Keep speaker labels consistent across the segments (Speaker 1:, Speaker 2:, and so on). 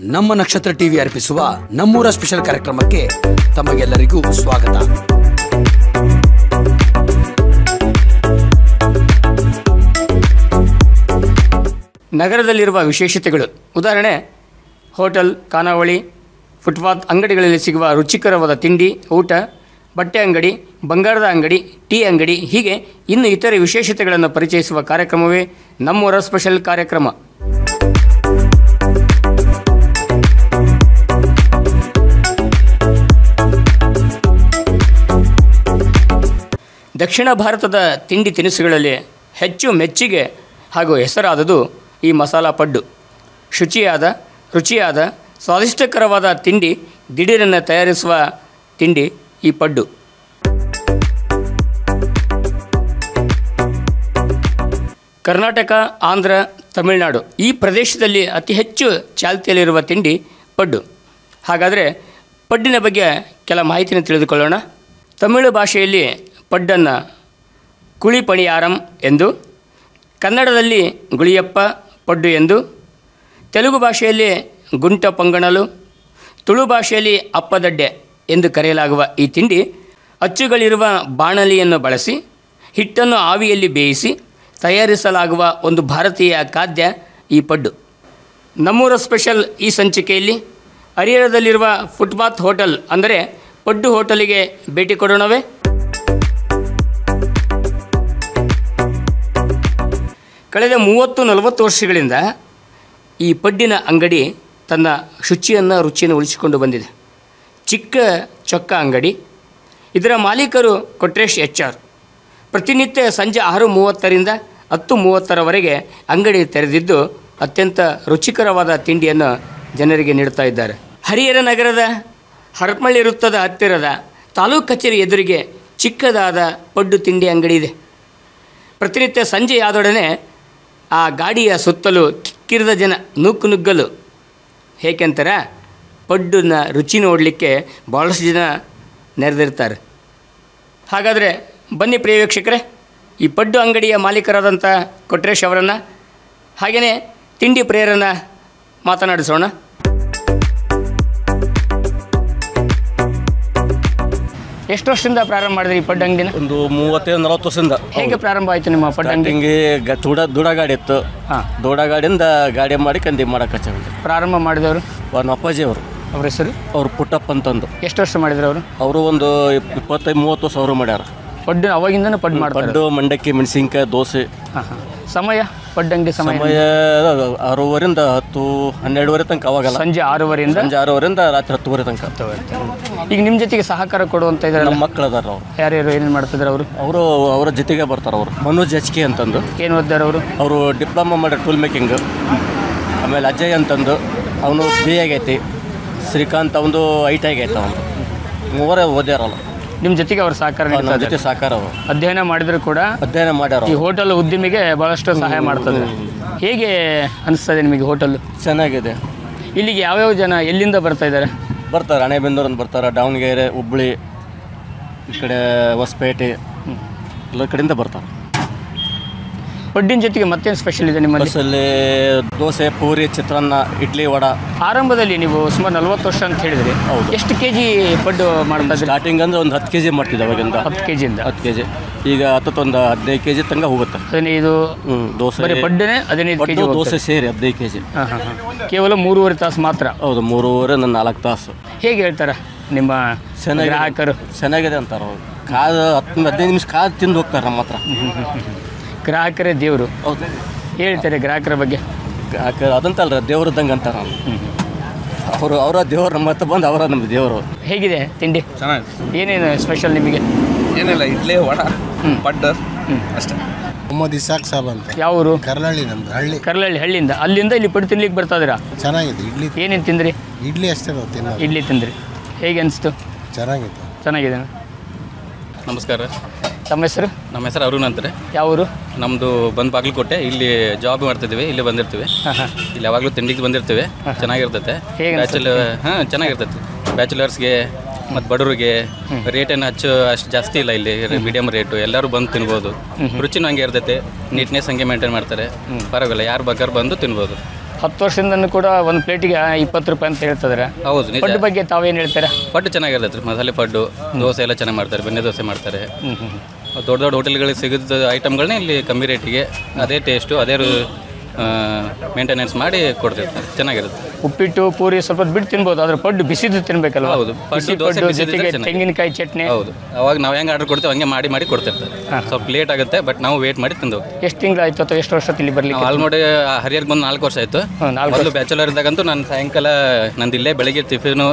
Speaker 1: ನಮ್ಮ ನಕ್ಷತ್ರ ಟಿವಿ ಅರ್ಪಿಸುವ ನಮ್ಮೂರ ಸ್ಪೆಷಲ್ ಕಾರ್ಯಕ್ರಮಕ್ಕೆ ತಮಗೆಲ್ಲರಿಗೂ ಸ್ವಾಗತ.
Speaker 2: ನಗರದಲ್ಲಿರುವ ವಿಶೇಷತೆಗಳು ಉದಾಹರಣೆ ಹೋಟೆಲ್, ಖಾನಾವಳಿ, ಫುಟ್ಪಾತ್ ಅಂಗಡಿಗಳಲ್ಲಿ ಸಿಗುವ ರುಚಿಕರವಾದ ತಿಂಡಿ, ಊಟ, ಬಟ್ಟೆ ಅಂಗಡಿ, ಬಂಗಾರದ ಅಂಗಡಿ, ಟೀ ಅಂಗಡಿ, ಹೀಗೆ ಇನ್ನು ಇತರೆ ವಿಶೇಷತೆಗಳನ್ನು ಪರಿಚಯಿಸುವ ಕಾರ್ಯಕ್ರಮವೇ ನಮ್ಮೂರ ಸ್ಪೆಷಲ್ ಕಾರ್ಯಕ್ರಮ. ದಕ್ಷಿಣ ಭಾರತದ ತಿಂಡಿ ತಿನಿಸುಗಳಲ್ಲಿ ಹೆಚ್ಚು ಮೆಚ್ಚುಗೆ ಹಾಗೂ ಹೆಸರಾದದು ಈ ಮಸಾಲ ಪಡ್ಡು. ರುಚಿಯಾದ ಸ್ವಾದಿಷ್ಟಕರವಾದ ತಿಂಡಿ ದಿಢೀರನ್ನು ತಯಾರಿಸುವ ತಿಂಡಿ ಈ ಪಡ್ಡು. ಕರ್ನಾಟಕ, ಆಂಧ್ರ, ತಮಿಳುನಾಡು ಈ ಪ್ರದೇಶದಲ್ಲಿ ಅತಿ ಹೆಚ್ಚು ಚಾಲ್ತಿಯಲ್ಲಿರುವ ತಿಂಡಿ ಪಡ್ಡು. ಹಾಗಾದರೆ ಪಡ್ಡಿನ ಬಗ್ಗೆ ಕೆಲ ಮಾಹಿತಿಯನ್ನು ತಿಳಿದುಕೊಳ್ಳೋಣ. ತಮಿಳು ಭಾಷೆಯಲ್ಲಿ ಪಡ್ಡನ್ನು ಕುಳಿಪಣಿಯಾರಂ ಎಂದು, ಕನ್ನಡದಲ್ಲಿ ಗುಳಿಯಪ್ಪ ಪಡ್ಡು ಎಂದು, ತೆಲುಗು ಭಾಷೆಯಲ್ಲಿ ಗುಂಟ ಪೊಂಗಣಲು, ತುಳು ಭಾಷೆಯಲ್ಲಿ ಅಪ್ಪದಡ್ಡೆ ಎಂದು ಕರೆಯಲಾಗುವ ಈ ತಿಂಡಿ ಅಚ್ಚುಗಳಿರುವ ಬಾಣಲಿಯನ್ನು ಬಳಸಿ ಹಿಟ್ಟನ್ನು ಆವಿಯಲ್ಲಿ ಬೇಯಿಸಿ ತಯಾರಿಸಲಾಗುವ ಒಂದು ಭಾರತೀಯ ಖಾದ್ಯ ಈ ಪಡ್ಡು. ನಮ್ಮೂರ ಸ್ಪೆಷಲ್ ಈ ಸಂಚಿಕೆಯಲ್ಲಿ ಹರಿಹರದಲ್ಲಿರುವ ಫುಟ್ಪಾತ್ ಹೋಟೆಲ್ ಅಂದರೆ ಪಡ್ಡು ಹೋಟೆಲಿಗೆ ಭೇಟಿ ಕೊಡೋಣವೇ? ಕಳೆದ 30-40 ವರ್ಷಗಳಿಂದ ಈ ಪಡ್ಡಿನ ಅಂಗಡಿ ತನ್ನ ರುಚಿಯನ್ನು ಉಳಿಸಿಕೊಂಡು ಬಂದಿದೆ. ಚಿಕ್ಕ ಚೊಕ್ಕ ಅಂಗಡಿ. ಇದರ ಮಾಲೀಕರು ಕೊಟ್ರೇಶ್ HR. ಪ್ರತಿನಿತ್ಯ ಸಂಜೆ 6:30ರಿಂದ 10:30ರವರೆಗೆ ಅಂಗಡಿ ತೆರೆದಿದ್ದು ಅತ್ಯಂತ ರುಚಿಕರವಾದ ತಿಂಡಿಯನ್ನು ಜನರಿಗೆ ನೀಡುತ್ತಾ ಇದ್ದಾರೆ. ಹರಿಹರ ನಗರದ ಹರಪನಹಳ್ಳಿ ವೃತ್ತದ ಹತ್ತಿರದ ತಾಲೂಕು ಕಚೇರಿ ಎದುರಿಗೆ ಚಿಕ್ಕದಾದ ಪಡ್ಡು ತಿಂಡಿ ಅಂಗಡಿ ಇದೆ. ಪ್ರತಿನಿತ್ಯ ಸಂಜೆಯಾದೊಡನೆ ಆ ಗಾಡಿಯ ಸುತ್ತಲೂ ಕಿಕ್ಕಿರಿದ ಜನ ನುಗ್ಗಲು. ಏಕೆಂತಾರೆ ಪಡ್ಡನ್ನ ರುಚಿ ನೋಡಲಿಕ್ಕೆ ಭಾಳಷ್ಟು ಜನ ನೆರೆದಿರ್ತಾರೆ. ಹಾಗಾದರೆ ಬನ್ನಿ ಪ್ರಿಯ ವೀಕ್ಷಕರೇ, ಈ ಪಡ್ಡು ಅಂಗಡಿಯ ಮಾಲೀಕರಾದಂಥ ಕೊಟ್ರೇಶ್ ಅವರನ್ನು ಹಾಗೆಯೇ ತಿಂಡಿ ಪ್ರಿಯರನ್ನು ಮಾತನಾಡಿಸೋಣ. ಎಷ್ಟು ವರ್ಷದಿಂದ ಪ್ರಾರಂಭ ಮಾಡಿದ್ರಿ ಈ ಪಡ್ಡು ಅಂಗಡಿನ?
Speaker 3: ಒಂದು 35-40 ವರ್ಷದಿಂದ.
Speaker 2: ಹೇಗೆ ಪ್ರಾರಂಭ ಆಯಿತು ನಿಮ್ಮ ಪಡ್ಡು ಅಂಗಡಿ?
Speaker 3: ಹಿಂಗೆ ದೂಡ ಗಾಡಿ ಇತ್ತು. ದೂಡ ಗಾಡಿಯಿಂದ ಗಾಡಿ ಮಾಡಿ ಕಂದಿ ಮಾಡಕ್ಕೆ ಹಚ್ಚಿ
Speaker 2: ಪ್ರಾರಂಭ ಮಾಡಿದವರು
Speaker 3: ನಮ್ಮ ಅಪ್ಪಾಜಿ ಅವರು.
Speaker 2: ಅವ್ರ ಹೆಸರು?
Speaker 3: ಅವ್ರು ಪುಟ್ಟಪ್ಪ ಅಂತಂದು.
Speaker 2: ಎಷ್ಟು ವರ್ಷ ಮಾಡಿದ್ರು ಅವರು?
Speaker 3: ಅವರು ಒಂದು 25-30 ವರ್ಷ ಅವರು ಮಾಡ್ಯಾರ
Speaker 2: ಪಡ್ಡು. ಅವಾಗಿಂದನೂ ಪಡ್ಡು ಮಾಡ್ತಾರೆ?
Speaker 3: ಪಡ್ಡು, ಮಂಡಕ್ಕಿ, ಮೆಣಸಿನ್ಕಾಯಿ, ದೋಸೆ.
Speaker 2: ಸಮಯ ಪಡ್ಡು ಅಂಗಡಿ ಸಮಯ
Speaker 3: 6:30ರಿಂದ 10-12 ತನಕ. ಅವಾಗಲ್ಲ,
Speaker 2: ಸಂಜೆ
Speaker 3: 6:30ರಿಂದ ರಾತ್ರಿ 10:00 ತನಕ.
Speaker 2: ಈಗ ನಿಮ್ಮ ಜೊತೆಗೆ ಸಹಕಾರ ಕೊಡುವಂತ ಇದ್ದಾರೆ
Speaker 3: ನಮ್ಮ ಮಕ್ಕಳು ಅದಾರ. ಅವ್ರು
Speaker 2: ಯಾರ್ಯಾರು ಏನೇನು ಮಾಡ್ತಿದ್ರು ಅವರು?
Speaker 3: ಅವರ ಜೊತೆಗೆ ಬರ್ತಾರೆ. ಅವರು ಮನೋಜ್ HK ಅಂತಂದು.
Speaker 2: ಏನು ಓದಿದಾರೆ ಅವರು?
Speaker 3: ಅವರು ಡಿಪ್ಲೊಮಾ ಮಾಡ್ಯಾರ ಟೂಲ್ ಮೇಕಿಂಗ್. ಆಮೇಲೆ ಅಜಯ್ ಅಂತಂದು ಅವನು BA ಆಗೈತಿ. ಶ್ರೀಕಾಂತ್ ಅವನು IT ಆಗೈತೆ. ಅವನು ಮೂವರೇ ಓದ್ಯಾರಲ್ಲ.
Speaker 2: ನಿಮ್ಮ ಜೊತೆಗೆ ಅವ್ರ ಸಹಕಾರ?
Speaker 3: ನಮ್ಮ ಜೊತೆ ಸಹಕಾರ. ಅವರು
Speaker 2: ಅಧ್ಯಯನ ಮಾಡಿದ್ರು ಕೂಡ
Speaker 3: ಅಧ್ಯಯನ ಮಾಡ್ಯಾರ.
Speaker 2: ಈ ಹೋಟೆಲ್ ಉದ್ಯಮಿಗೆ ಭಾಳಷ್ಟು ಸಹಾಯ ಮಾಡ್ತದೆ. ಹೇಗೆ ಅನಿಸ್ತದೆ ನಿಮಗೆ ಹೋಟೆಲ್?
Speaker 3: ಚೆನ್ನಾಗಿದೆ.
Speaker 2: ಇಲ್ಲಿಗೆ ಯಾವ್ಯಾವ ಜನ ಎಲ್ಲಿಂದ ಬರ್ತಾ ಇದ್ದಾರೆ?
Speaker 3: ಬರ್ತಾರೆ, ಹಣೆಬೆನ್ನೂರಿಂದ ಬರ್ತಾರೆ, ದಾವಣಗೆರೆ, ಹುಬ್ಬಳ್ಳಿ, ಈ ಕಡೆ ಹೊಸಪೇಟೆ ಎಲ್ಲ ಕಡೆಯಿಂದ ಬರ್ತಾರೆ.
Speaker 2: ಪಡ್ಡಿನ ಜೊತೆಗೆ ಮತ್ತೇನು ಸ್ಪೆಷಲ್ ಇದೆ ನಿಮ್ಮಲ್ಲಿ?
Speaker 3: ಬಸ್ಸಲ್ಲಿ ದೋಸೆ, ಪೂರಿ, ಚಿತ್ರಾನ್ನ, ಇಡ್ಲಿ, ವಡ.
Speaker 2: ಆರಂಭದಲ್ಲಿ ನೀವು ಸುಮಾರು 40 ವರ್ಷ ಅಂತ ಹೇಳಿದ್ರಿ.
Speaker 3: ಹೌದು.
Speaker 2: ಎಷ್ಟು kg ಪಡ್ಡು ಮಾಡ್ತಾ ಇದ್ರಿ?
Speaker 3: ಸ್ಟಾರ್ಟಿಂಗ್ ಅಂದರೆ ಒಂದು 10 kg ಮಾಡ್ತಿದ್ದೆ ಅವಾಗಿಂದ.
Speaker 2: 10 kg-ಯಿಂದ
Speaker 3: 10 kg. ಈಗ ಒಂದು 15 kg ತನಕ ಹೋಗುತ್ತೆ.
Speaker 2: 15
Speaker 3: ದೋಸೆ,
Speaker 2: ಬರೀ ಪಡ್ಡನೇ 15 kg
Speaker 3: ದೋಸೆ ಸೇರಿ 15 kg.
Speaker 2: ಕೇವಲ 3.5 ತಾಸು ಮಾತ್ರ?
Speaker 3: ಹೌದು, 3.5 4 ತಾಸು.
Speaker 2: ಹೇಗೆ ಹೇಳ್ತಾರೆ ನಿಮ್ಮ ಗ್ರಾಹಕರು?
Speaker 3: ಚೆನ್ನಾಗಿದೆ ಅಂತಾರೆ ಅವರು. ಕಾದು 10-15 ನಿಮಿಷ ಕಾದು ತಿಂದು ಹೋಗ್ತಾರೆ ನಮ್ಮ ಹತ್ರ.
Speaker 2: ಗ್ರಾಹಕರೇ ದೇವರು.
Speaker 3: ಹೌದು.
Speaker 2: ಹೇಳ್ತಾರೆ ಗ್ರಾಹಕರ ಬಗ್ಗೆ?
Speaker 3: ಗ್ರಾಹಕರು ಅದಂತಲ್ರಿ, ದೇವ್ರದ್ದಂಗೆ ಅಂತಾರೆ. ಅವರ ದೇವರು ನಮ್ಮ ಹತ್ರ ಬಂದು ಅವರ ನಮ್ಮ ದೇವರು.
Speaker 2: ಹೇಗಿದೆ ತಿಂಡಿ?
Speaker 4: ಚೆನ್ನಾಗಿದೆ.
Speaker 2: ಏನೇನು ಸ್ಪೆಷಲ್ ನಿಮಗೆ?
Speaker 4: ಏನಿಲ್ಲ, ಇಡ್ಲಿ, ವಡ, ಪಡ್ಡು ಅಷ್ಟೇ.
Speaker 5: ಮೊಹಮ್ಮದ್ ಇಸಾಕ್ ಸಾಬ್ ಅಂತ.
Speaker 2: ಯಾವ ಊರು?
Speaker 5: ಕರ್ಲಹಳ್ಳಿ. ನಮ್ದು ಹಳ್ಳಿ.
Speaker 2: ಕರ್ಲಹಳ್ಳಿ. ಹಳ್ಳಿಯಿಂದ ಅಲ್ಲಿಂದ ಇಲ್ಲಿ ಪಡ್ಡು ತಿನ್ಲಿಕ್ಕೆ ಬರ್ತಾ ಇದ್ದೀರಾ?
Speaker 5: ಚೆನ್ನಾಗಿದೆ ಇಡ್ಲಿ.
Speaker 2: ಏನೇನು ತಿಂದ್ರಿ?
Speaker 5: ಇಡ್ಲಿ ಅಷ್ಟೇ ನಾವು ತಿನ್ನೋದು.
Speaker 2: ಇಡ್ಲಿ ತಿಂದ್ರಿ. ಹೇಗೆ ಅನಿಸ್ತು? ಚೆನ್ನಾಗಿದೆ.
Speaker 6: ನಮಸ್ಕಾರ.
Speaker 2: ತಮ್ಮ ಹೆಸರು?
Speaker 6: ನಮ್ಮ ಹೆಸರು ಅರುಣ್ ಅಂತಾರೆ.
Speaker 2: ಯಾವ ಊರು?
Speaker 6: ನಮ್ಮದು ಬಂದು ಬಾಗಲಕೋಟೆ. ಇಲ್ಲಿ ಜಾಬ್ ಮಾಡ್ತಿದ್ದೀವಿ, ಇಲ್ಲಿ ಬಂದಿರ್ತೀವಿ. ಇಲ್ಲಿ ಯಾವಾಗಲೂ ತಿಂಡಿಗೆ ಬಂದಿರ್ತೀವಿ. ಚೆನ್ನಾಗಿರ್ತೈತೆ. ಚೆನ್ನಾಗಿರ್ತೈತೆ. ಬ್ಯಾಚುಲರ್ಸ್ಗೆ ಮತ್ತು ಬಡವರಿಗೆ ರೇಟ್ ಏನು ಅಷ್ಟು ಜಾಸ್ತಿ ಇಲ್ಲ. ಇಲ್ಲಿ ಮೀಡಿಯಮ್ ರೇಟು, ಎಲ್ಲರೂ ಬಂದು ತಿನ್ಬೋದು. ರುಚಿನೂ ಹಂಗೆ ಇರ್ತೈತೆ, ನೀಟ್ನೆಸ್ ಹಂಗೆ ಮೇಂಟೈನ್ ಮಾಡ್ತಾರೆ. ಪರವಾಗಿಲ್ಲ, ಯಾರು ಬೇಕಾದ್ರೂ ಬಂದು ತಿನ್ಬೋದು.
Speaker 2: 10 ವರ್ಷದಿಂದ ಕೂಡ ಒಂದು ಪ್ಲೇಟಿಗೆ 20 ರೂಪಾಯಿ ಅಂತ ಹೇಳ್ತಿದ್ದಾರೆ.
Speaker 6: ಹೌದು ನಿಜ.
Speaker 2: ಪಡ್ಡು ಬಗ್ಗೆ ತಾವೇನು ಹೇಳ್ತೀರಾ?
Speaker 6: ಪಡ್ಡು ಚೆನ್ನಾಗಿರ್ತೈತೆ ರೀ, ಮಸಾಲೆ ಪಡ್ಡು, ದೋಸೆ ಎಲ್ಲ ಚೆನ್ನಾಗಿ ಮಾಡ್ತಾರೆ, ಬೆಣ್ಣೆ ದೋಸೆ ಮಾಡ್ತಾರೆ. ದೊಡ್ಡ ದೊಡ್ಡ ಹೋಟೆಲ್ಗಳಿಗೆ ಸಿಗೋದು ಐಟಮ್ಗಳನ್ನ ಇಲ್ಲಿ ಕಮ್ಮಿ ರೇಟಿಗೆ ಅದೇ ಟೇಸ್ಟು ಅದೇ ಮೇಂಟೆನೆನ್ಸ್ ಮಾಡಿ ಕೊಡ್ತಿರ್ತಾರೆ, ಚೆನ್ನಾಗಿರುತ್ತೆ.
Speaker 2: ಉಪ್ಪಿಟ್ಟು ಪೂರಿ ಸ್ವಲ್ಪ ಬಿಟ್ಟು ತಿನ್ಬೋದು, ಆದ್ರೆ ಪಡ್ಡು ಬಿಸಿದು ತಿನ್ಬೇಕಲ್ವ?
Speaker 6: ಹೌದು,
Speaker 2: ಬಿಸಿ ಪಡ್ಡು ಜೊತೆಗೆ ತೆಂಗಿನಕಾಯಿ ಚಟ್ನಿ.
Speaker 6: ಹೌದು, ಅವಾಗ ನಾವು ಹೆಂಗೆ ಆರ್ಡರ್ ಕೊಡ್ತೀವಿ ಹಂಗೆ ಮಾಡಿ ಕೊಡ್ತಿರ್ತಾರೆ. ಸ್ವಲ್ಪ ಲೇಟ್ ಆಗುತ್ತೆ, ಬಟ್ ನಾವು ವೇಟ್ ಮಾಡಿ ತಿಂದು ಹೋಗ್ತೀವಿ.
Speaker 2: ಎಷ್ಟು ತಿಂಗಳಾಯ್ತು ಅಥವಾ ಎಷ್ಟು ವರ್ಷ ಇಲ್ಲಿ ಬರಲಿಕ್ಕೆ?
Speaker 6: ಆಲ್ಮೋಸ್ಟ್ ಹರಿಯರ್ಗೆ ಬಂದು 4 ವರ್ಷ ಆಯಿತು. ಮೊದಲು ಬ್ಯಾಚುಲರ್ ಇದ್ದಾಗಂತೂ ನಾನು ಸಾಯಂಕಾಲ ನಂದು ಇಲ್ಲೇ ಬೆಳಗ್ಗೆ ಟಿಫಿನು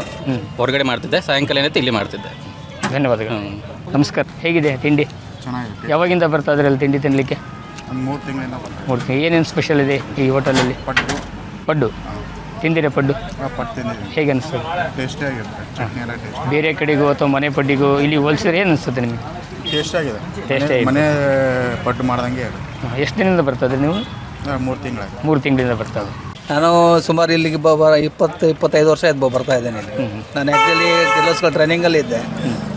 Speaker 6: ಹೊರಗಡೆ ಮಾಡ್ತಿದ್ದೆ, ಸಾಯಂಕಾಲ ಏನೈತೆ ಇಲ್ಲಿ ಮಾಡ್ತಿದ್ದೆ.
Speaker 2: ಧನ್ಯವಾದಗಳು. ನಮಸ್ಕಾರ. ಹೇಗಿದೆ ತಿಂಡಿ?
Speaker 7: ಚೆನ್ನಾಗಿದೆ.
Speaker 2: ಯಾವಾಗಿಂದ ಬರ್ತಾ ಇದ್ರಿ ಅಲ್ಲಿ ತಿಂಡಿ ತಿನ್ನಲಿಕ್ಕೆ?
Speaker 7: ಒಂದು 3 ತಿಂಗಳಿಂದ ಬರ್ತಾರೆ.
Speaker 2: 3 ತಿಂಗಳು. ಏನೇನು ಸ್ಪೆಷಲ್ ಇದೆ ಈ ಹೋಟೆಲಲ್ಲಿ? ಪಡ್ಡು ತಿಂದಿರ? ಪಡ್ಡು
Speaker 7: ಪಟ್ಟು ತಿಂದಿದ್ದೀವಿ.
Speaker 2: ಹೇಗೆ ಅನಿಸ್ತದೆ?
Speaker 7: ಟೇಸ್ಟಿ ಆಗಿರುತ್ತೆ, ಚಟ್ನಿ ಎಲ್ಲ ಟೇಸ್ಟ್.
Speaker 2: ಬೇರೆ ಕಡೆಗೂ ಅಥವಾ ಮನೆ ಪಡ್ಡಿಗೂ ಇಲ್ಲಿ ಹೋಲಿಸಿದ್ರೆ ಏನು ಅನಿಸುತ್ತೆ ನಿಮಗೆ?
Speaker 7: ಟೇಸ್ಟ್ ಆಗಿದೆ,
Speaker 2: ಟೇಸ್ಟ್ ಆಗಿದೆ.
Speaker 7: ಮನೆ ಪಟ್ಟು ಮಾಡ್ದಂಗೆ ಇರುತ್ತೆ.
Speaker 2: ಎಷ್ಟು ದಿನದಿಂದ ಬರ್ತಾ ಇದ್ರಿ ನೀವು?
Speaker 7: 3 ತಿಂಗಳಾಗಿದೆ.
Speaker 2: 3 ತಿಂಗಳಿಂದ ಬರ್ತಾ ಇದ್ರಿ.
Speaker 8: ನಾನು ಸುಮಾರು ಇಲ್ಲಿಗೆ 20-25 ವರ್ಷ ಆಯ್ತು ಬರ್ತಾ ಇದ್ದೇನೆ ಇಲ್ಲಿ. ನಾನು ಆ್ಯಕ್ಚುಲಿ ಕಿರ್ಲೋಸ್ಕರ್ ಟ್ರೈನಿಂಗಲ್ಲಿ ಇದ್ದೆ.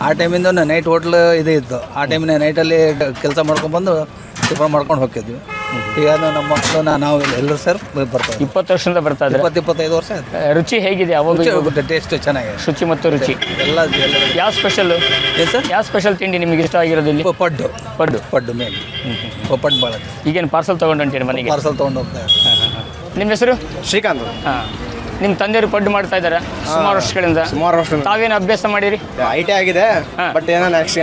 Speaker 8: ಆ ಟೈಮಿಂದ ನೈಟ್ ಹೋಟ್ಲ್ ಇದು ಇತ್ತು. ಆ ಟೈಮಿನ ನೈಟಲ್ಲಿ ಕೆಲಸ ಮಾಡ್ಕೊಂಡ್ಬಂದು ಟಿಫನ್ ಮಾಡ್ಕೊಂಡು ಹೋಗ್ತಿದ್ವಿ. ಈಗ ನಮ್ಮ ಮಕ್ಕಳು ನಾವು ಎಲ್ಲರೂ ಸರ್ ಬರ್ತಾ
Speaker 2: 20 ವರ್ಷದಿಂದ ಬರ್ತಾ ಇದ್ದಾರೆ.
Speaker 8: 20-25 ವರ್ಷ ಆಯ್ತು.
Speaker 2: ರುಚಿ ಹೇಗಿದೆ? ಅವಾಗ
Speaker 8: ಟೇಸ್ಟ್ ಚೆನ್ನಾಗಿದೆ,
Speaker 2: ಶುಚಿ ಮತ್ತು ರುಚಿ
Speaker 8: ಎಲ್ಲ.
Speaker 2: ಯಾವ ಸ್ಪೆಷಲ್
Speaker 8: ಏನು ಸರ್?
Speaker 2: ಯಾವ ಸ್ಪೆಷಲ್ ತಿಂಡಿ ನಿಮಗೆ ಇಷ್ಟ ಆಗಿರೋದು ಇಲ್ಲಿ?
Speaker 8: ಪಡ್ಡು ಮೇನ್ ಪಡ್ಡು ಭಾಳ.
Speaker 2: ಈಗೇನು ಪಾರ್ಸಲ್ ತೊಗೊಂಡು ಮನೆಗೆ?
Speaker 8: ಪಾರ್ಸಲ್ ತೊಗೊಂಡು ಹೋಗ್ತಾ
Speaker 2: ನಿಮ್ಮ ಹೆಸರು?
Speaker 4: ಶ್ರೀಕಾಂತ್.
Speaker 2: ಹಾಂ, ನಿಮ್ಮ ತಂದೆಯವರು ಪಡ್ಡು ಮಾಡ್ತಾ ಇದ್ದಾರೆ ಸುಮಾರು ವರ್ಷಗಳಿಂದ. ತಾವೇನು ಅಭ್ಯಾಸ ಮಾಡಿರಿ?
Speaker 4: ಐಟಿ ಆಗಿದೆ, ಬಟ್ ಏನೋ ನೆಕ್ಸ್ಟ್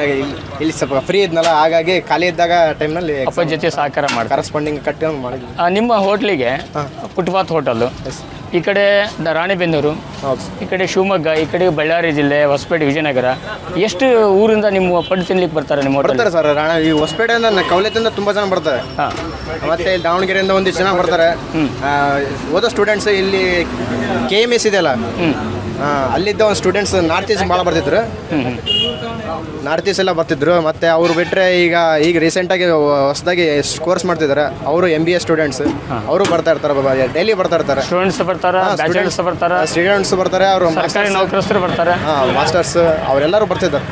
Speaker 4: ಇಲ್ಲಿ ಸ್ವಲ್ಪ ಫ್ರೀ ಇದ್ನಲ್ಲ, ಹಾಗಾಗಿ ಖಾಲಿ ಇದ್ದಾಗ ಟೈಮ್ನಲ್ಲಿ
Speaker 2: ಅಪ್ಪ ಜೊತೆ ಸಹಕಾರ ಮಾಡಿ
Speaker 4: ಕರೆಸ್ಪಾಂಡಿಂಗ್ ಕಟ್ಟಿ ಮಾಡಿದ್ವಿ.
Speaker 2: ನಿಮ್ಮ ಹೋಟ್ಲಿಗೆ ಫುಟ್ಪಾತ್ ಹೋಟೆಲು ಈ ಕಡೆ ರಾಣಿಬೆನ್ನೂರು, ಈ ಕಡೆ ಶಿವಮೊಗ್ಗ, ಈ ಕಡೆ ಬಳ್ಳಾರಿ ಜಿಲ್ಲೆ, ಹೊಸಪೇಟೆ, ವಿಜಯನಗರ, ಎಷ್ಟು ಊರಿಂದ ನಿಮ್ಮ ಪಡ್ಡು ತಿನ್ಲಿಕ್ಕೆ ಬರ್ತಾರೆ ನಿಮ್ಮ ಹೋಟೆಲ್?
Speaker 4: ಬರ್ತಾರೆ ಸರ್. ಈ ಹೊಸಪೇಟೆಯಿಂದ ಕವಲೆತಿಂದ ತುಂಬ ಜನ ಬರ್ತಾರೆ. ಮತ್ತೆ ಇಲ್ಲಿ ದಾವಣಗೆರೆಯಿಂದ ಒಂದಿಷ್ಟು ಜನ ಬರ್ತಾರೆ. ಓದೋ ಸ್ಟೂಡೆಂಟ್ಸ್ ಇಲ್ಲಿ KMS ಇದೆಯಲ್ಲ, ಅಲ್ಲಿದ್ದ ಒಂದು ಸ್ಟೂಡೆಂಟ್ಸ್ ನಾರ್ತ್ ಈಸ್ಟ್ ಭಾಳ ಬರ್ತಿದ್ರು. ನಾರ್ತ್ ಈಸ್ಟ್ ಎಲ್ಲ ಬರ್ತಿದ್ರು. ಮತ್ತು ಅವ್ರು ಬಿಟ್ಟರೆ ಈಗ ರೀಸೆಂಟಾಗಿ ಹೊಸದಾಗಿ ಕೋರ್ಸ್ ಮಾಡ್ತಿದ್ದಾರೆ, ಅವರು MBA ಸ್ಟೂಡೆಂಟ್ಸ್, ಅವರು ಬರ್ತಾ ಇರ್ತಾರೆ, ಡೈಲಿ ಬರ್ತಾ ಇರ್ತಾರೆ.
Speaker 2: ಸ್ಟೂಡೆಂಟ್ಸ್ ಬರ್ತಾರೆ, ಬ್ಯಾಚುಲರ್ಸ್ ಬರ್ತಾರೆ,
Speaker 4: ಸ್ಟೂಡೆಂಟ್ಸ್ ಬರ್ತಾರೆ, ಅವರು
Speaker 2: ಸರ್ಕಾರಿ ನೌಕರಸ್ಥರು ಬರ್ತಾರೆ,
Speaker 4: ಮಾಸ್ಟರ್ಸ್ ಅವರೆಲ್ಲರೂ ಬರ್ತಿದ್ದಾರೆ.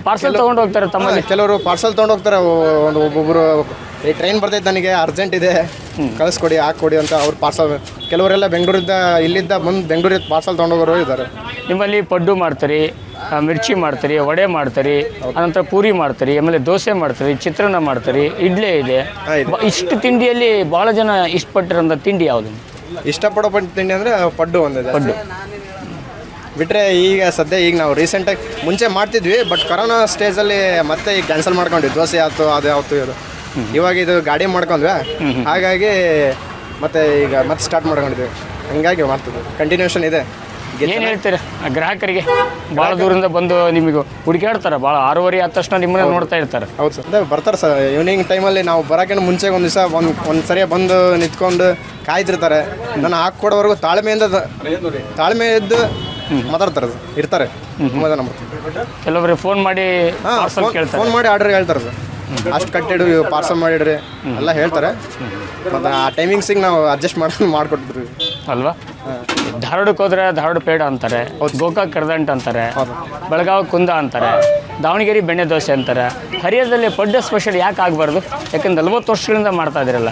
Speaker 2: ಪಾರ್ಸಲ್ ತೊಗೊಂಡು ಹೋಗ್ತಾರೆ ತಮ್ಮಲ್ಲಿ.
Speaker 4: ಕೆಲವರು ಪಾರ್ಸಲ್ ತೊಗೊಂಡು ಹೋಗ್ತಾರೆ. ಒಬ್ಬೊಬ್ಬರು ಈ ಟ್ರೈನ್ ಬರ್ತೈತೆ, ನನಗೆ ಅರ್ಜೆಂಟ್ ಇದೆ, ಕಳಿಸ್ಕೊಡಿ, ಹಾಕ್ಕೊಡಿ ಅಂತ ಅವ್ರು ಪಾರ್ಸಲ್. ಕೆಲವರೆಲ್ಲ ಇಲ್ಲಿದ್ದ ಬಂದು ಬೆಂಗಳೂರಿಂದ ಪಾರ್ಸಲ್ ತೊಗೊಂಡೋಗೋರು ಇದ್ದಾರೆ.
Speaker 2: ನಿಮ್ಮಲ್ಲಿ ಪಡ್ಡು ಮಾಡ್ತೀರಿ, ಮಿರ್ಚಿ ಮಾಡ್ತೀರಿ, ವಡೆ ಮಾಡ್ತೀರಿ, ಅನಂತರ ಪೂರಿ ಮಾಡ್ತೀರಿ, ಆಮೇಲೆ ದೋಸೆ ಮಾಡ್ತೀರಿ, ಚಿತ್ರಾನ್ನ ಮಾಡ್ತೀರಿ, ಇಡ್ಲಿ ಇದೆ. ಇಷ್ಟು ತಿಂಡಿಯಲ್ಲಿ ಭಾಳ ಜನ ಇಷ್ಟಪಟ್ಟಿರೋಂಥ ತಿಂಡಿ ಯಾವುದು?
Speaker 4: ಇಷ್ಟಪಡೋ ತಿಂಡಿ ಅಂದರೆ ಪಡ್ಡು ಒಂದಿದೆ.
Speaker 2: ಪಡ್ಡು
Speaker 4: ಬಿಟ್ಟರೆ ಈಗ ನಾವು ರೀಸೆಂಟಾಗಿ ಮುಂಚೆ ಮಾಡ್ತಿದ್ವಿ, ಬಟ್ ಕೊರೋನಾ ಸ್ಟೇಜಲ್ಲಿ ಮತ್ತೆ ಈಗ ಕ್ಯಾನ್ಸಲ್ ಮಾಡ್ಕೊಂಡ್ವಿ. ದೋಸೆ ಆಯ್ತು, ಅದು ಯಾವತ್ತು ಇದು. ಇವಾಗ ಇದು ಗಾಡಿ ಮಾಡ್ಕೊಂಡ್ವಿ, ಹಾಗಾಗಿ ಮತ್ತೆ ಈಗ ಮತ್ತೆ ಸ್ಟಾರ್ಟ್ ಮಾಡ್ಕೊಂಡಿದ್ವಿ. ಹಂಗಾಗಿ ಮಾಡ್ತಿದ್ವಿ, ಕಂಟಿನ್ಯೂಷನ್ ಇದೆ.
Speaker 2: ಏನು ಹೇಳ್ತೀರಾ ಗ್ರಾಹಕರಿಗೆ? ಭಾಳ ದೂರಿಂದ ಬಂದು ನಿಮಗೆ ಹುಡುಕಾಡ್ತಾರೆ, ಭಾಳ 6:30 ಆದ ತಕ್ಷಣ ನಿಮ್ಮನ್ನ ನೋಡ್ತಾ ಇರ್ತಾರೆ.
Speaker 4: ಹೌದು ಸರ್, ಅದೇ ಬರ್ತಾರೆ ಸರ್. ಈವ್ನಿಂಗ್ ಟೈಮಲ್ಲಿ ನಾವು ಬರೋಕೆ ಮುಂಚೆ ಒಂದು ದಿವಸ ಒಂದು ಸರಿ ಬಂದು ನಿಂತ್ಕೊಂಡು ಕಾಯ್ತಿರ್ತಾರೆ. ನಾನು ಹಾಕ್ಕೊಡೋವರೆಗೂ ತಾಳ್ಮೆ ಇದ್ದು ಮಾತಾಡ್ತಾರೆ, ಇರ್ತಾರೆ. ತುಂಬ ಜನ
Speaker 2: ಕೆಲವರಿಗೆ ಫೋನ್ ಮಾಡಿ
Speaker 4: ಫೋನ್ ಮಾಡಿ ಆರ್ಡರ್ ಹೇಳ್ತಾರೆ ಸರ್. ಅಷ್ಟು ಕಟ್ಟಿಡು, ಪಾರ್ಸಲ್ ಮಾಡಿಡ್ರಿ ಎಲ್ಲ ಹೇಳ್ತಾರೆ. ಮತ್ತು ಆ ಟೈಮಿಂಗ್ಸಿಗೆ ನಾವು ಅಡ್ಜಸ್ಟ್ ಮಾಡ್ಕೊಟ್ಟಿದ್ವಿ
Speaker 2: ಅಲ್ವಾ? ಧಾರವಾಡಕ್ಕೆ ಹೋದ್ರೆ ಧಾರವಾಡ ಪೇಡ ಅಂತಾರೆ, ಗೋಕಾಕ್ ಕರ್ದಂಟ್ ಅಂತಾರೆ, ಬೆಳಗಾವಿ ಕುಂದ ಅಂತಾರೆ, ದಾವಣಗೆರೆ ಬೆಣ್ಣೆ ದೋಸೆ ಅಂತಾರೆ. ಹರಿಯಾಣದಲ್ಲಿ ಪಡ್ಡು ಸ್ಪೆಷಲ್ ಯಾಕೆ ಆಗಬಾರ್ದು? ಯಾಕಂದ್ರೆ 40 ವರ್ಷಗಳಿಂದ ಮಾಡ್ತಾ ಇದ್ದೀರಲ್ಲ,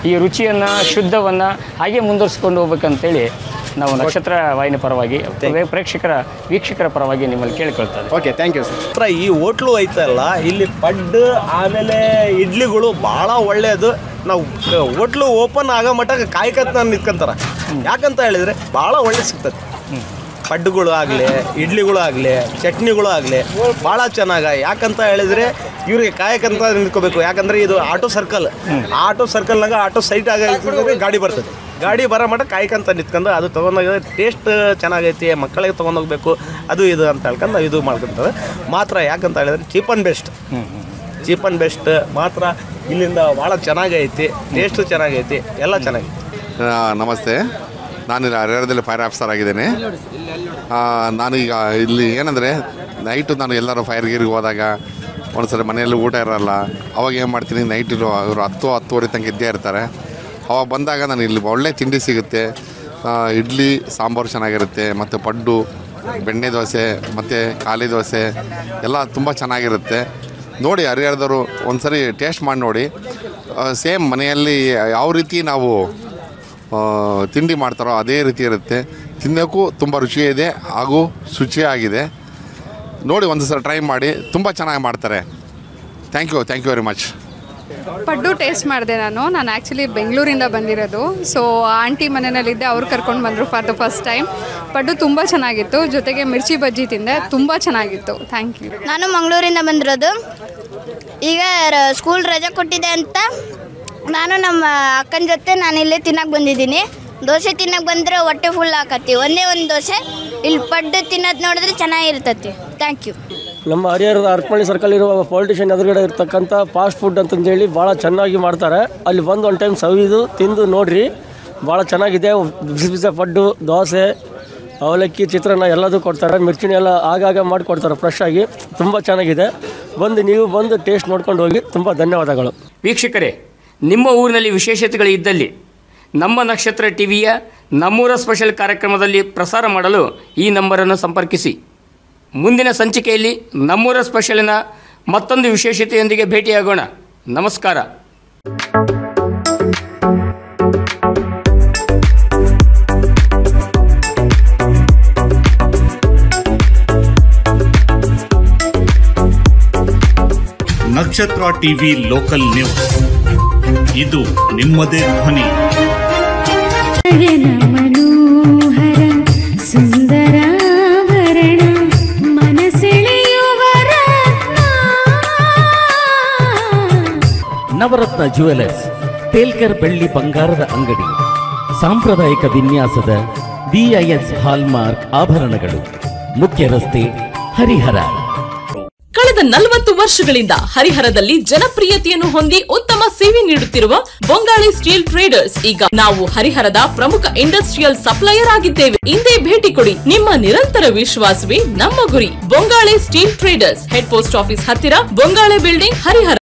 Speaker 2: ಈ ರುಚಿಯನ್ನು ಶುದ್ಧವನ್ನು ಹಾಗೆ ಮುಂದುವರಿಸ್ಕೊಂಡು ಹೋಗ್ಬೇಕಂತೇಳಿ ನಾವು ನಕ್ಷತ್ರ ವಾಹಿನಿ ಪರವಾಗಿ ವೀಕ್ಷಕರ ಪರವಾಗಿ ನಿಮ್ಮಲ್ಲಿ ಕೇಳ್ಕೊಳ್ತಾರೆ.
Speaker 4: Okay, thank you sir.
Speaker 9: ಈ ಹೋಟ್ಲು ಐತಲ್ಲ, ಇಲ್ಲಿ ಪಡ್ಡು ಆಮೇಲೆ ಇಡ್ಲಿಗಳು ಭಾಳ ಒಳ್ಳೆಯದು. ನಾವು ಹೋಟ್ಲು ಓಪನ್ ಆಗೋ ಮಟ್ಟ ಕಾಯ್ಕತ್ತ ನಿಂತ್ಕೊಂತಾರೆ. ಯಾಕಂತ ಹೇಳಿದರೆ ಭಾಳ ಒಳ್ಳೆ ಸಿಗ್ತದೆ. ಪಡ್ಡುಗಳು ಆಗಲಿ, ಇಡ್ಲಿಗಳು ಆಗಲಿ, ಚಟ್ನಿಗಳು ಆಗಲಿ ಭಾಳ ಚೆನ್ನಾಗಿ. ಯಾಕಂತ ಹೇಳಿದರೆ ಇವ್ರಿಗೆ ಕಾಯಕಂತ ನಿಂತ್ಕೋಬೇಕು. ಯಾಕಂದರೆ ಇದು ಆಟೋ ಸರ್ಕಲ್ನಾಗ ಆಟೋ ಸೈಟ್ ಆಗಿ ಗಾಡಿ ಬರ್ತದೆ. ಗಾಡಿ ಬರೋ ಮಟ್ಟ ಕಾಯ್ಕಂತ ನಿಂತ್ಕೊಂಡು ಅದು ತೊಗೊಂಡೋಗ ಟೇಸ್ಟ್ ಚೆನ್ನಾಗೈತಿ, ಮಕ್ಕಳಿಗೆ ತೊಗೊಂಡೋಗ್ಬೇಕು, ಅದು ಇದು ಅಂತ ಹೇಳ್ಕೊಂಡು ಇದು ಮಾಡ್ಕೊತಾರೆ ಮಾತ್ರ. ಯಾಕಂತ ಹೇಳಿದ್ರೆ ಚೀಪ್ ಆ್ಯಂಡ್ ಬೆಸ್ಟ್ ಮಾತ್ರ. ಇಲ್ಲಿಂದ ಭಾಳ ಚೆನ್ನಾಗೈತಿ, ಟೇಸ್ಟು ಚೆನ್ನಾಗೈತಿ, ಎಲ್ಲ ಚೆನ್ನಾಗೈತಿ.
Speaker 10: ನಮಸ್ತೆ, ನಾನು ಹರಿಹರದಲ್ಲಿ ಫೈರ್ ಆಫೀಸರ್ ಆಗಿದ್ದೇನೆ. ನಾನೀಗ ಇಲ್ಲಿ ಏನಂದರೆ ನೈಟು ನಾನು ಎಲ್ಲರೂ ಫೈರ್ಗೀರಿಗೆ ಹೋದಾಗ ಒಂದ್ಸರಿ ಮನೆಯಲ್ಲಿ ಊಟ ಇರೋಲ್ಲ. ಅವಾಗ ಏನು ಮಾಡ್ತೀನಿ, ನೈಟು ಅವರು 10-10:30 ತನಕ ಇದ್ದೇ ಇರ್ತಾರೆ. ಅವಾಗ ಬಂದಾಗ ನಾನು ಇಲ್ಲಿ ಒಳ್ಳೆ ತಿಂಡಿ ಸಿಗುತ್ತೆ. ಇಡ್ಲಿ ಸಾಂಬಾರು ಚೆನ್ನಾಗಿರುತ್ತೆ, ಮತ್ತು ಪಡ್ಡು, ಬೆಣ್ಣೆ ದೋಸೆ ಮತ್ತು ಖಾಲಿ ದೋಸೆ ಎಲ್ಲ ತುಂಬ ಚೆನ್ನಾಗಿರುತ್ತೆ. ನೋಡಿ, ಹರಿಹರದವರು ಒಂದು ಸರಿ ಟೇಸ್ಟ್ ಮಾಡಿ ನೋಡಿ. ಸೇಮ್ ಮನೆಯಲ್ಲಿ ಯಾವ ರೀತಿ ನಾವು ತಿಂಡಿ ಮಾಡ್ತಾರೋ ಅದೇ ರೀತಿ ಇರುತ್ತೆ. ತಿನ್ನೋಕ್ಕೂ ತುಂಬ ರುಚಿಯಿದೆ ಹಾಗೂ ಶುಚಿಯಾಗಿದೆ. ನೋಡಿ ಒಂದು ಸಲ ಟ್ರೈ ಮಾಡಿ, ತುಂಬ ಚೆನ್ನಾಗಿ ಮಾಡ್ತಾರೆ. Thank you very much.
Speaker 11: Paddu taste ಮಾಡಿದೆ. ನಾನು ಆ್ಯಕ್ಚುಲಿ ಬೆಂಗಳೂರಿಂದ ಬಂದಿರೋದು. ಸೊ ಆಂಟಿ ಮನೆಯಲ್ಲಿದ್ದೆ, ಅವ್ರು ಕರ್ಕೊಂಡು ಬಂದರು for the first time. Paddu ತುಂಬ ಚೆನ್ನಾಗಿತ್ತು, ಜೊತೆಗೆ ಮಿರ್ಚಿ ಬಜ್ಜಿ ತಿಂದೆ, ತುಂಬ ಚೆನ್ನಾಗಿತ್ತು. Thank you.
Speaker 12: ನಾನು ಮಂಗಳೂರಿಂದ ಬಂದಿರೋದು. ಈಗ ಸ್ಕೂಲ್ ರಜೆ ಕೊಟ್ಟಿದೆ ಅಂತ ನಾನು ನಮ್ಮ ಅಕ್ಕನ ಜೊತೆ ಇಲ್ಲೇ ತಿನ್ನಕ್ಕೆ ಬಂದಿದ್ದೀನಿ. ದೋಸೆ ತಿನ್ನಕ್ಕೆ ಬಂದರೆ ಹೊಟ್ಟೆ ಫುಲ್ ಹಾಕತ್ತಿ. ಒಂದೇ ಒಂದು ದೋಸೆ ಇಲ್ಲಿ ಪಡ್ಡು ತಿನ್ನೋದು ನೋಡಿದ್ರೆ ಚೆನ್ನಾಗಿರ್ತತಿ. Thank you.
Speaker 13: ನಮ್ಮ ಹರಿಹರದ ಅರ್ಪಣಿ ಸರ್ಕಲ್ ಇರುವ ಪೊಲಿಟಿಷಿಯನ್ ಎದುರುಗಡೆ ಇರ್ತಕ್ಕಂಥ ಫಾಸ್ಟ್ ಫುಡ್ ಅಂತಂದೇಳಿ ಭಾಳ ಚೆನ್ನಾಗಿ ಮಾಡ್ತಾರೆ. ಅಲ್ಲಿ ಬಂದು ಒಂದು ಟೈಮ್ ಸವಿದು ತಿಂದು ನೋಡಿರಿ, ಭಾಳ ಚೆನ್ನಾಗಿದೆ. ಬಿಸಿ ಬಿಸಿ ಪಡ್ಡು, ದೋಸೆ, ಅವಲಕ್ಕಿ, ಚಿತ್ರಾನ್ನ ಎಲ್ಲದೂ ಕೊಡ್ತಾರೆ. ಮಿರ್ಚಿನ ಎಲ್ಲ ಆಗಾಗ ಮಾಡಿಕೊಡ್ತಾರೆ ಫ್ರೆಶ್ ಆಗಿ. ತುಂಬ ಚೆನ್ನಾಗಿದೆ. ನೀವು ಬಂದು ಟೇಸ್ಟ್ ನೋಡ್ಕೊಂಡು ಹೋಗಿ. ತುಂಬ ಧನ್ಯವಾದಗಳು.
Speaker 2: ವೀಕ್ಷಕರೇ, ನಿಮ್ಮ ಊರಿನಲ್ಲಿ ವಿಶೇಷತೆಗಳು ಇದ್ದಲ್ಲಿ ನಮ್ಮ ನಕ್ಷತ್ರ ಟಿವಿಯ ನಮ್ಮೂರ ಸ್ಪೆಷಲ್ ಕಾರ್ಯಕ್ರಮದಲ್ಲಿ ಪ್ರಸಾರ ಮಾಡಲು ಈ ನಂಬರನ್ನು ಸಂಪರ್ಕಿಸಿ. ಮುಂದಿನ ಸಂಚಿಕೆಯಲ್ಲಿ ನಮ್ಮೂರ ಸ್ಪೆಷಲಿನ ಮತ್ತೊಂದು ವಿಶೇಷತೆಯೊಂದಿಗೆ ಭೇಟಿಯಾಗೋಣ. ನಮಸ್ಕಾರ.
Speaker 14: ನಕ್ಷತ್ರ ಟಿವಿ ಲೋಕಲ್ ನ್ಯೂಸ್, ಇದು ನಿಮ್ಮದೇ ಧ್ವನಿ.
Speaker 15: ಮನೋಹರ ಸುಂದರಾಭರಣ ಮನಸೆಳೆಯುವ
Speaker 16: ನವರತ್ನ ಜ್ಯುವೆಲರ್ಸ್, ತೇಲ್ಕರ್ ಬೆಳ್ಳಿ ಬಂಗಾರದ ಅಂಗಡಿ. ಸಾಂಪ್ರದಾಯಿಕ ವಿನ್ಯಾಸದ BIS ಹಾಲ್ಮಾರ್ಕ್ ಆಭರಣಗಳು. ಮುಖ್ಯ ರಸ್ತೆ, ಹರಿಹರ.
Speaker 17: ಕಳೆದ 40 ವರ್ಷಗಳಿಂದ ಹರಿಹರದಲ್ಲಿ ಜನಪ್ರಿಯತೆಯನ್ನು ಹೊಂದಿ ಉತ್ತಮ ಸೇವೆ ನೀಡುತ್ತಿರುವ ಬೊಂಗಾಳಿ ಸ್ಟೀಲ್ ಟ್ರೇಡರ್ಸ್ ಈಗ ನಾವು ಹರಿಹರದ ಪ್ರಮುಖ ಇಂಡಸ್ಟ್ರಿಯಲ್ ಸಪ್ಲೈಯರ್ ಆಗಿದ್ದೇವೆ. ಇಂದೇ ಭೇಟಿ ಕೊಡಿ. ನಿಮ್ಮ ನಿರಂತರ ವಿಶ್ವಾಸವೇ ನಮ್ಮ ಗುರಿ. Bongali steel traders, head post office ಹತ್ತಿರ, ಬೊಂಗಾಳೆ ಬಿಲ್ಡಿಂಗ್, ಹರಿಹರ.